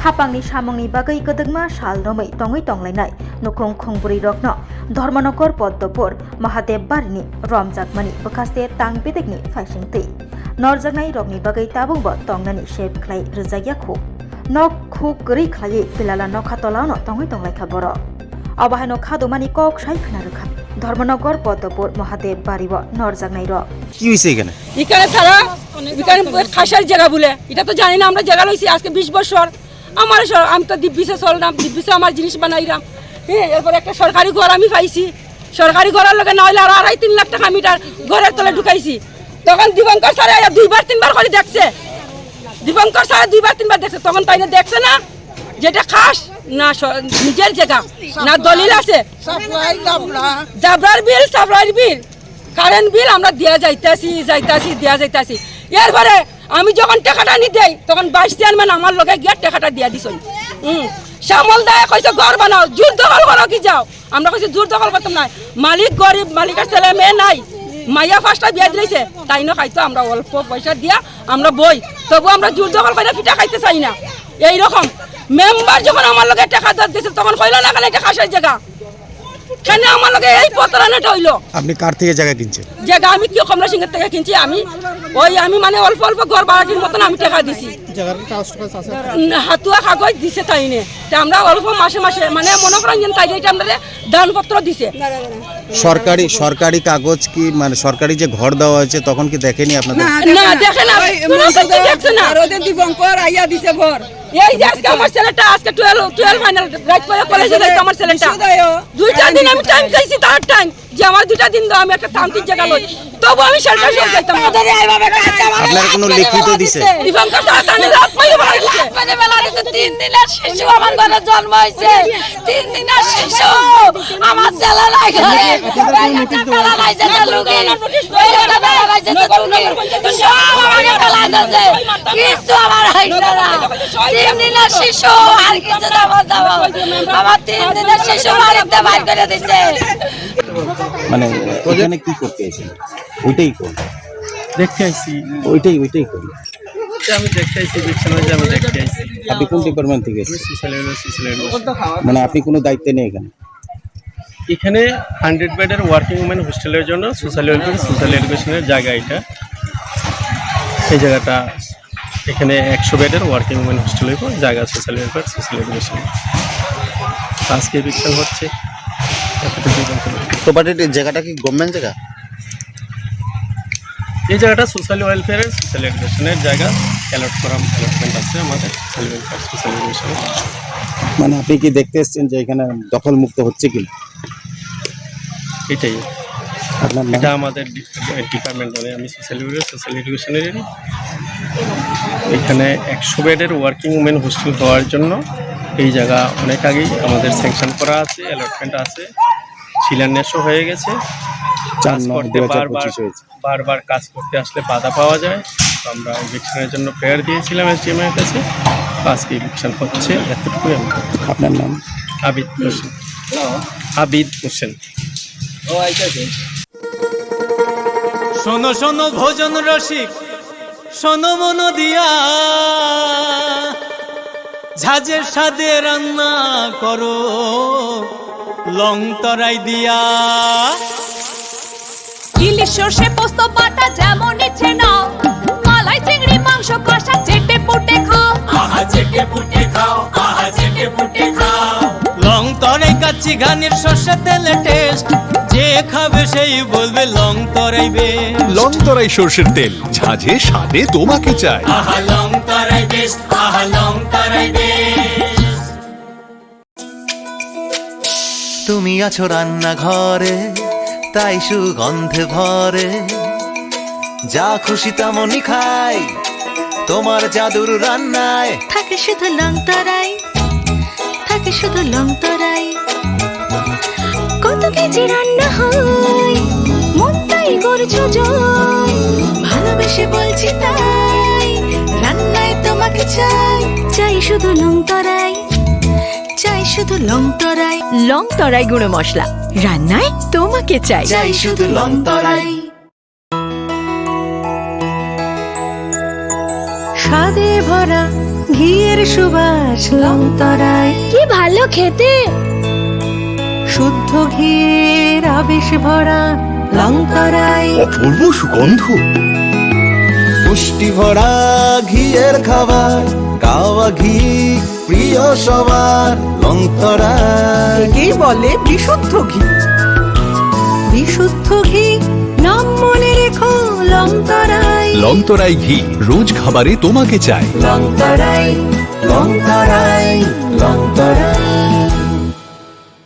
हापांनि सामंनि बागै गदगमा साल रमै तङै तंलायनाय नखं खंबुरै रकनो धर्मनगर पद्मपुर महादेव बारिनि रमजाकमानि बखास्ते तां बेदेगनि फाइसिंतै नरजाकनाय रकनि बागै ताबुंबो तंनानि शेप खलाय रजायाखौ नक खुक गरै खलायै पिलाला नखातलावनो तङै तंलायखा बर अबाहायनो खादोमानि কক साइ खोना रखा धर्मनगर पद्मपुर महादेव बारिब नरजाकनाय र কি হইছে এখানে তারা খাসার জায়গা বলে এটা তো জানি না আমরা জায়গা লইছি আজকে 20 বছর আমার আমি তো দিব্যিসে চললাম দিব্যিসে আমার জিনিস বানাইলাম হ্যাঁ এরপর একটা সরকারি ঘর আমি পাইছি সরকারি ঘরের লগে না হইলে আর 2.5-3 লাখ টাকা আমি ঘরের তলে ঢুকাইছি তখন দীপঙ্কর স্যার 2-3 করে দেখছে দীপঙ্কর স্যার 2-3 দেখছে তখন তাইনে দেখছে না যেটা খাস না নিজের জায়গা না দলিল আছে জাবরার বিল সাপ্লাইর বিল কারেন্ট বিল আমরা দিয়া যাইতাছি দিয়া যাইতাছি এরপরে আমি যখন টাকাটা নি দেই তখন 22 চেয়ারম্যান আমার লগে গিয়ে টাকাটা দিয়া দিছন শ্যামল দায় কইছে ঘর বানাও জোর দখল করো কি যাও আমরা কইছি জোর দখল করতাম না মালিক গরিব মালিকের ছেলে মেয়ে নাই মাইয়া ফার্স্টটা বিয়া দিয়েছে তাই না খাইতো আমরা অল্প পয়সা দিয়া আমরা বই তবু আমরা জোর দখল করে পিঠা খাইতে চাই না এই রকম মেম্বার যখন আমার লগে টাকা দাঁত দিয়েছে তখন কইলো না কেন এটা খাসার জায়গা কেন আমার লগে এই প্রতারণাটা হইলো আপনি কার থেকে জায়গা কিনছেন জায়গা আমি কি কমলা সিংহের থেকে কিনছি আমি মানে অল্প অল্প ঘর বাড়াটির মতন আমি টাকা দিছি হাতুয়া কাগজ দিছে তাইনে আমরা অল্প মাসে মাসে মানে মনে করেন যে তাই এটা আমরা দানপত্র দিছে সরকারি কাগজ কি মানে সরকারি যে ঘর দেওয়া হয়েছে তখন কি দেখেনি আপনাদের না দেখে না দেখছে না ওদের দীপঙ্কর আইয়া দিছে ঘর এই যে আজকে আমার ছেলেটা আজকে 12 ফাইনাল রাইট করে কলেজে যাইতো আমার ছেলেটা 2টা দিন আমি টাইম চাইছি তার টাইম যে আমার 2টা দিন দাও আমি একটা তান্ত্রিক জায়গা লই তবু আমি সরকার সব যাইতাম আপনার কোনো লিখিত দিছে দীপঙ্কর স্যার তানে রাত পাইলে বেলা দিছে 3 দিনের শিশু আমার ঘরে জন্ম হইছে 3 দিনের শিশু আমার ছেলে নাই ঘরে নোটিশ দেওয়া লাইছে লুকে এটা বেলা লাইছে তুমি সব আমাকে ফেলা দিছে কিছু আমার হইছে না 3 দিনের শিশু আর কিছু দাও আমার 3 দিনের শিশু বাড়িতে বাইর করে দিছে মানে ওখানে কি করতে এসেছেন ওইটাই কোন দেখতে আইছি ওইটাই কোন আমি দেখতে আইছি বিছানায় আমি দেখতে আইছি আপনি কোন ডিপার্টমেন্ট থেকে এসেছেন মানে আপনি কোনো দায়িত্ব নেই এখানে 100 বেডের ওয়ার্কিং ওমেন হোস্টেলের জন্য সোশ্যাল এডুকেশনের জায়গা এটা এই জায়গাটা এখানে 100 বেডের ওয়ার্কিং ওমেন হোস্টেলের জায়গা সোশ্যাল এডুকেশন আজকে বিক্ষণ হচ্ছে প্রপার্টির জায়গাটা কি গভর্নমেন্ট জায়গা এই জায়গাটা সোশ্যাল ওয়েলফেয়ারের সোশ্যাল এডুকেশনের জায়গা অ্যালটমেন্ট আছে আমাদের সোশ্যাল ওয়েলফেয়ার সোশ্যাল এডুকেশন মানে আপনি কি দেখতে এসেছেন যে এখানে দখল মুক্ত হচ্ছে কি এটাই এটা আমাদের ডিপার্টমেন্ট মানে আমি সোশ্যাল এডুকেশনের এখানে 100 বেডের ওয়ার্কিং ওমেন হোস্টেল হওয়ার জন্য এই জায়গা অনেক আগেই আমাদের স্যাংশন করা আছে অ্যালটমেন্ট আছে শিলান্যাসও হয়ে গেছে কাজ করতে বারবার কাজ করতে আসলে বাধা পাওয়া যায় তো আমরা ইলেকশনের জন্য প্রেয়ার দিয়েছিলাম এসডিএম এর কাছে আজকে ইলেকশন হচ্ছে এতটুকুই আপনার নাম আবিদ হোসেন শোনো শোনো ভোজন রসিক শোনো মন দিয়া ঝাঁঝের স্বাদে রান্না করো লং তরাই দিয়া ইলিশ সর্ষে পোস্ত বাটা যেমন ইচ্ছে নাও মালাই চিংড়ি মাংস কষা চেটে পুটে খাও আহা চেটে পুটে খাও আহা চেটে পুটে খাও লং তরাই কাচ্চি ঘানির সর্ষে তেলে টেস্ট যে খাবে সেই বলবে লং তরাই বেশ লং তরাই সর্ষের তেল ঝাঁঝে স্বাদে তোমাকে চাই আহা লং তরাই বেশ আহা লং তরাই বেশ তুমি আছো রান্না ঘরে তাই সুগন্ধে ভরে যা খুশি তেমনই খাই তোমার জাদুর রান্নায় থাকে শুধু লং তরাই থাকে শুধু লং তরাই কত কেজি রান্না হয় মন তাই করছো জয় ভালোবেসে বলছি তাই রান্নায় তোমাকে চাই চাই শুধু লং তরাই চাই শুধু লং তরাই গুঁড়ো মশলা রান্নায় তোমাকে চাই চাই শুধু লং তরাই স্বাদে ভরা ঘিয়ের সুবাস লংতরায়, কি ভালো খেতে। শুদ্ধ ঘিয়ের আবেশ ভরা লংতরায়, অপূর্ব সুগন্ধ। পুষ্টি ভরা ঘিয়ের খাবার, গাওয়া ঘি প্রিয় সবার লংতরায়। কি বলে বিশুদ্ধ ঘি, বিশুদ্ধ ঘি নাম মনে রেখো লংতরায়। লংতরাই ঘি রোজ খাবারে তোমাকে চাই। লংতরায়, লংতরায়, লংতরায়।